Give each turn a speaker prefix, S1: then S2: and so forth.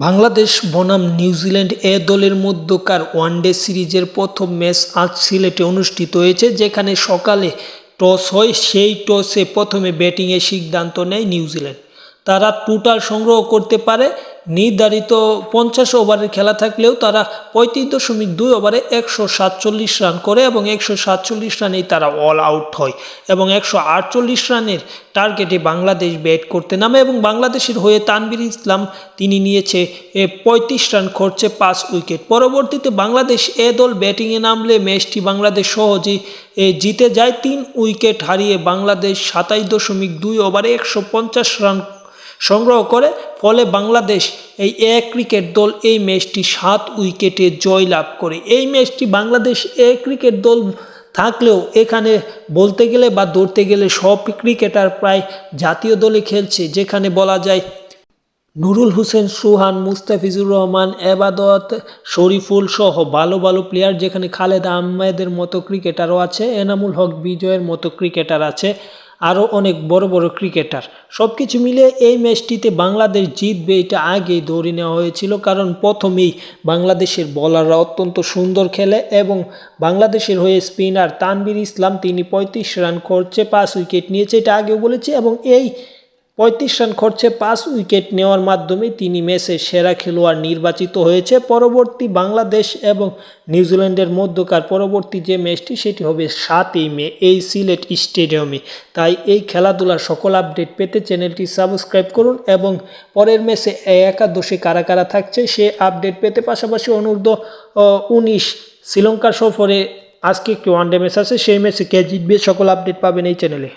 S1: বাংলাদেশ বনাম নিউজিল্যান্ড এ দলের মধ্যকার ওয়ানডে সিরিজের প্রথম ম্যাচ আজ সিলেটে অনুষ্ঠিত হয়েছে, যেখানে সকালে টস হয়। সেই টসে প্রথমে ব্যাটিংয়ের সিদ্ধান্ত নেয় নিউজিল্যান্ড। তারা টোটাল সংগ্রহ করতে পারে নির্ধারিত 50 ওভারের খেলা থাকলেও তারা 35.2 ওভারে 147 রান করে এবং 147 রানেই তারা অল আউট হয় এবং 148 রানের টার্গেটে বাংলাদেশ ব্যাট করতে নামে এবং বাংলাদেশের হয়ে তানভীর ইসলাম তিনি নিয়েছে 35 রান খরচে 5 উইকেট। পরবর্তীতে বাংলাদেশ এ দল ব্যাটিংয়ে নামলে ম্যাচটি বাংলাদেশ সহজেই জিতে যায়। 3 উইকেট হারিয়ে বাংলাদেশ 27.2 ওভারে 150 রান সংগ্রহ করে। ফলে বাংলাদেশ এই ক্রিকেট দল এই ম্যাচটি 7 উইকেটে জয়লাভ করে। এই ম্যাচটি বাংলাদেশ ক্রিকেট দল থাকলেও এখানে বলতে গেলে বা ধরতে গেলে সব ক্রিকেটার প্রায় জাতীয় দলে খেলছে, যেখানে বলা যায় নুরুল হোসেন সুহান, মুস্তাফিজুর রহমান, এবাদত, শরীফুল সহ ভালো ভালো প্লেয়ার, যেখানে খালেদ আহমেদের মতো ক্রিকেটারও আছে, এনামুল হক বিজয়ের মতো ক্রিকেটার আছে, আরও অনেক বড় বড় ক্রিকেটার। সব কিছু মিলিয়ে এই ম্যাচটিতে বাংলাদেশ জিতবে এটা আগেই ধরে নেওয়া হয়েছিল, কারণ প্রথমেই বাংলাদেশের বোলাররা অত্যন্ত সুন্দর খেলে এবং বাংলাদেশের হয়ে স্পিনার তানভীর ইসলাম তিনি 35 রান খরচে 5 উইকেট নিয়েছে, এটা আগেও বলেছি, এবং এই 35 রান খরচে 5 উইকেট নেওয়ার মাধ্যমে তিনি ম্যাচের সেরা খেলোয়াড় নির্বাচিত হয়েছে। পরবর্তী বাংলাদেশ এবং নিউজিল্যান্ডের মধ্যকার পরবর্তী যে ম্যাচটি সেটি হবে 7ই মে এই সিলেট স্টেডিয়ামে। তাই এই খেলাধুলার সকল আপডেট পেতে চ্যানেলটি সাবস্ক্রাইব করুন এবং পরের ম্যাচে একাদশে কারা কারা থাকছে সে আপডেট পেতে পাশাপাশি অনূর্ধ্ব-19 শ্রীলঙ্কা সফরে আজকে একটি ওয়ানডে ম্যাচ আছে, সেই ম্যাচে কে জিতবে সকল আপডেট পাবেন এই চ্যানেলে।